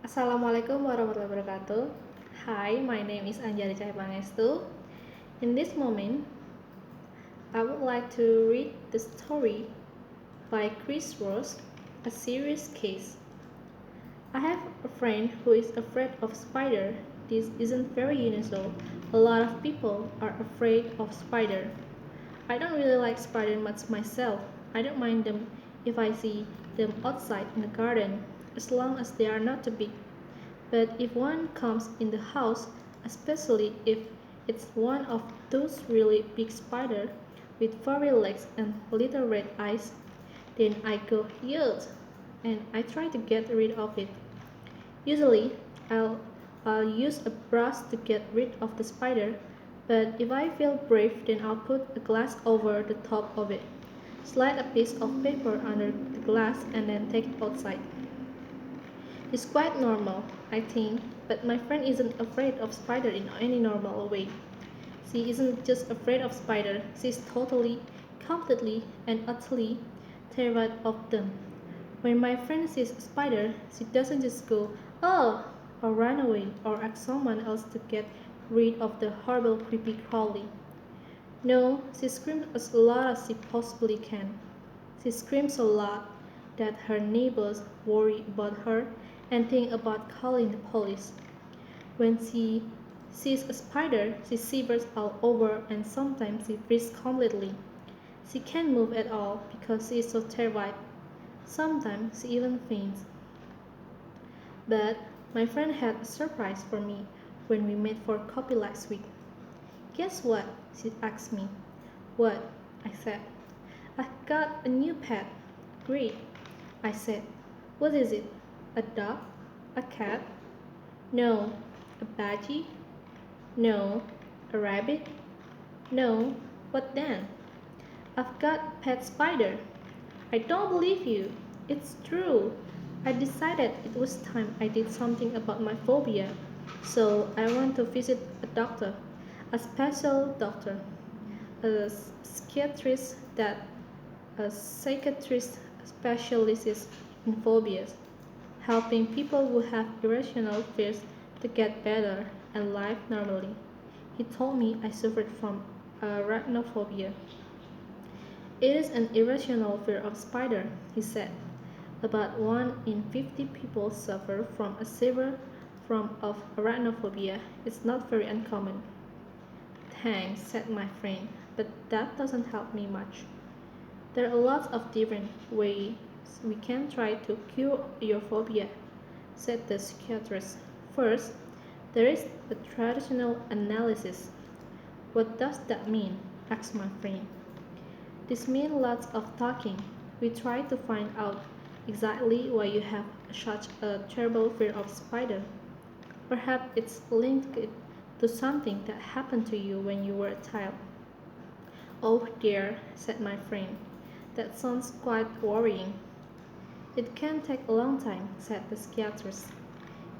Assalamualaikum warahmatullahi wabarakatuh. Hi, my name is Anjali Cahaypangestu. In this moment, I would like to read the story by Chris Ross, A Serious Case. I have a friend who is afraid of spider. This isn't very unusual. A lot of people are afraid of spider. I don't really like spider much myself. I don't mind them if I see them outside in the garden, as long as they are not too big. But if one comes in the house, especially if it's one of those really big spiders with furry legs and little red eyes, then I go yuck and I try to get rid of it. Usually, I'll, I'll use a brush to get rid of the spider, but if I feel brave, then I'll put a glass over the top of it, slide a piece of paper under the glass, and then take it outside. It's quite normal, I think, but my friend isn't afraid of spider in any normal way. She isn't just afraid of spider, she's totally, completely, and utterly terrified of them. When my friend sees a spider, she doesn't just go, oh, or run away, or ask someone else to get rid of the horrible creepy crawly. No, she screams as loud as she possibly can. She screams so loud that her neighbors worry about her and think about calling the police. When she sees a spider, she shivers all over and sometimes she freezes completely. She can't move at all because she is so terrified. Sometimes she even faints. But my friend had a surprise for me when we met for coffee last week. Guess what? She asked me. What? I said. I got a new pet. Great, I said. What is it? A dog? A cat? No. A badgie? No. A rabbit? No. What then? I've got a pet spider. I don't believe you. It's true. I decided it was time I did something about my phobia. So I went to visit a doctor, a special doctor, a psychiatrist that a psychiatrist specializes in phobias, helping people who have irrational fears to get better and live normally. He told me I suffered from arachnophobia. It is an irrational fear of spiders, he said. About 1 in 50 people suffer from a severe form of arachnophobia. It's not very uncommon. Thanks, said my friend, but that doesn't help me much. There are lots of different ways we can try to cure your phobia, said the psychiatrist. First, there is the traditional analysis. What does that mean? Asked my friend. This means lots of talking. We try to find out exactly why you have such a terrible fear of spiders. Perhaps it's linked to something that happened to you when you were a child. Oh dear, said my friend. That sounds quite worrying. It can take a long time, said the psychiatrist.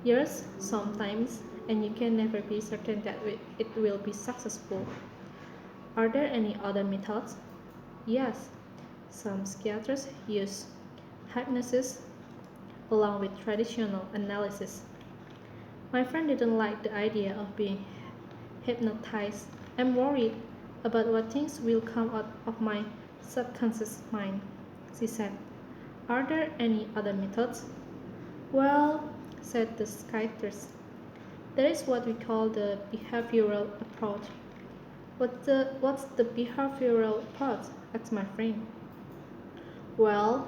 Years, sometimes, and you can never be certain that it will be successful. Are there any other methods? Yes, some psychiatrists use hypnosis along with traditional analysis. My friend didn't like the idea of being hypnotized. I'm worried about what things will come out of my subconscious mind, she said. Are there any other methods? Well, said the psychiatrist, there is what we call the behavioral approach. What's the behavioral approach? Asked my friend. Well,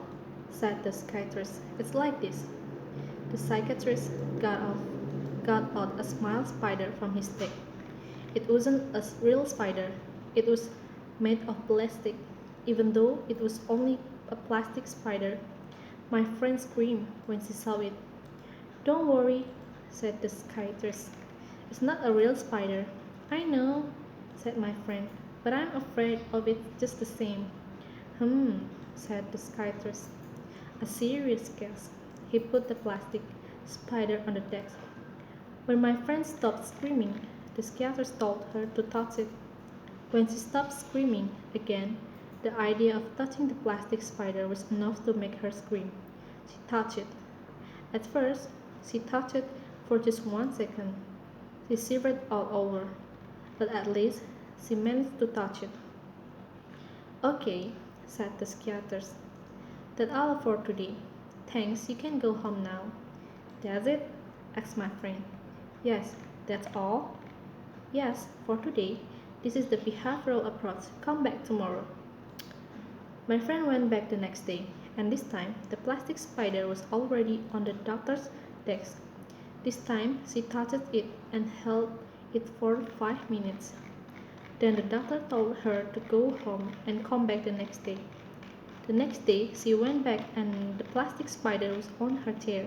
said the psychiatrist, it's like this. The psychiatrist got out a small spider from his deck. It wasn't a real spider. It was made of plastic. Even though it was only a plastic spider, my friend screamed when she saw it. Don't worry, said the psychiatrist. It's not a real spider. I know, said my friend, but I'm afraid of it just the same. Hmm, said the psychiatrist. A serious guess. He put the plastic spider on the desk. When my friend stopped screaming, the psychiatrist told her to touch it. When she stopped screaming again, the idea of touching the plastic spider was enough to make her scream. She touched it. At first, She touched it for just 1 second. She shivered all over, but at least she managed to touch it. Okay, said the psychiatrist. That's all for today. Thanks, you can go home now. That's it? Asked my friend. Yes, that's all? Yes, for today. This is the behavioral approach. Come back tomorrow. My friend went back the next day, and this time the plastic spider was already on the doctor's desk. This time she touched it and held it for 5 minutes. Then the doctor told her to go home and come back the next day. The next day she went back and the plastic spider was on her chair.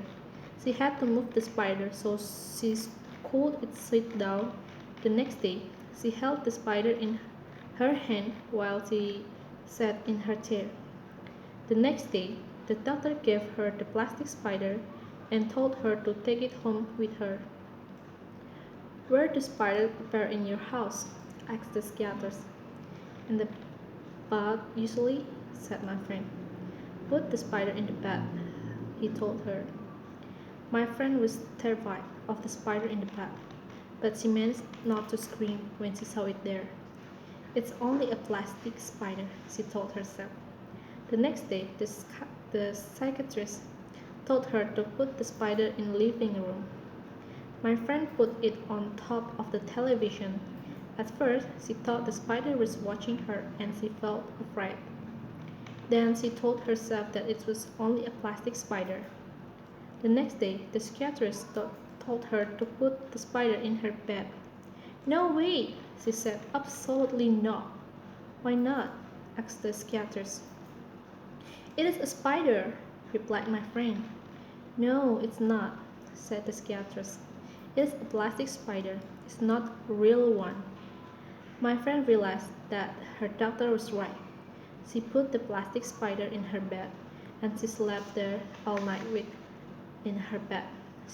She had to move the spider so she could sit down. The next day she held the spider in her hand while she sat in her chair. The next day the doctor gave her the plastic spider and told her to take it home with her. Where do spiders appear in your house? Asked the psychiatrist. In the bath, usually, said my friend. Put the spider in the bath, he told her. My friend was terrified of the spider in the bath, but she managed not to scream when she saw it there. It's only a plastic spider, she told herself. The next day, the psychiatrist told her to put the spider in the living room. My friend put it on top of the television. At first, she thought the spider was watching her and she felt afraid. Then she told herself that it was only a plastic spider. The next day, the psychiatrist told her to put the spider in her bed. No way, she said, absolutely not. Why not? Asked the psychiatrist. It is a spider, replied my friend. No, it's not, said the psychiatrist. It is a plastic spider. It's not a real one. My friend realized that her doctor was right. She put the plastic spider in her bed, and she slept there all night in her bed.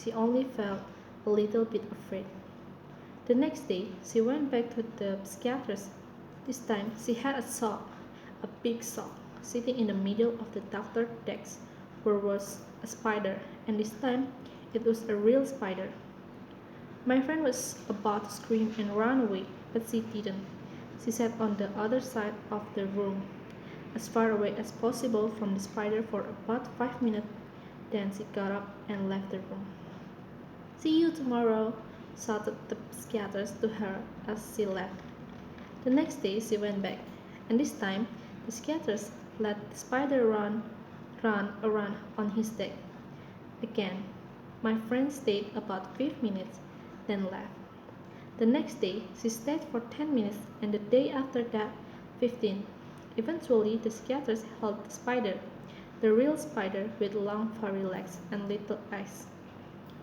She only felt a little bit afraid. The next day, she went back to the psychiatrist. This time, she had a sock, a big sock, sitting in the middle of the doctor's desk, where was a spider, and this time, it was a real spider. My friend was about to scream and run away, but she didn't. She sat on the other side of the room, as far away as possible from the spider for about 5 minutes. Then she got up and left the room. See you tomorrow, shouted the psychiatrist to her as she left. The next day she went back, and this time the psychiatrist let the spider run around on his deck. Again, my friend stayed about 5 minutes, then left. The next day she stayed for 10 minutes, and the day after that 15. Eventually the psychiatrist held the spider, the real spider with long furry legs and little eyes,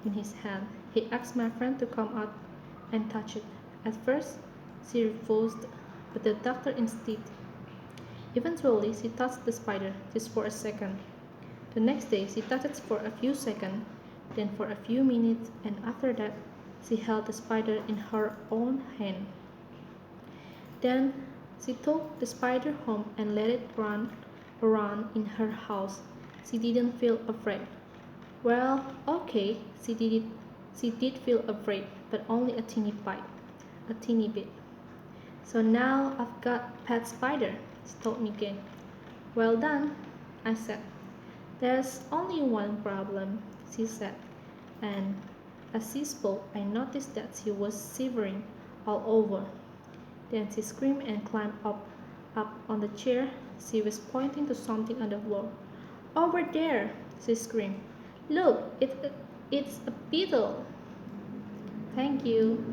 in his hand. He asked my friend to come out and touch it. At first she refused, but the doctor insisted. Eventually she touched the spider, just for a second. The next day she touched it for a few seconds, then for a few minutes, and after that she held the spider in her own hand. Then she took the spider home and let it run around in her house. She didn't feel afraid. Well, okay, she did feel afraid, but only a teeny bit. So now I've got pet spider, she told me again. Well done, I said. There's only one problem, she said, and as she spoke, I noticed that she was shivering all over. Then she screamed and climbed up on the chair. She was pointing to something on the floor. Over there, she screamed. Look, it's a beetle. Thank you.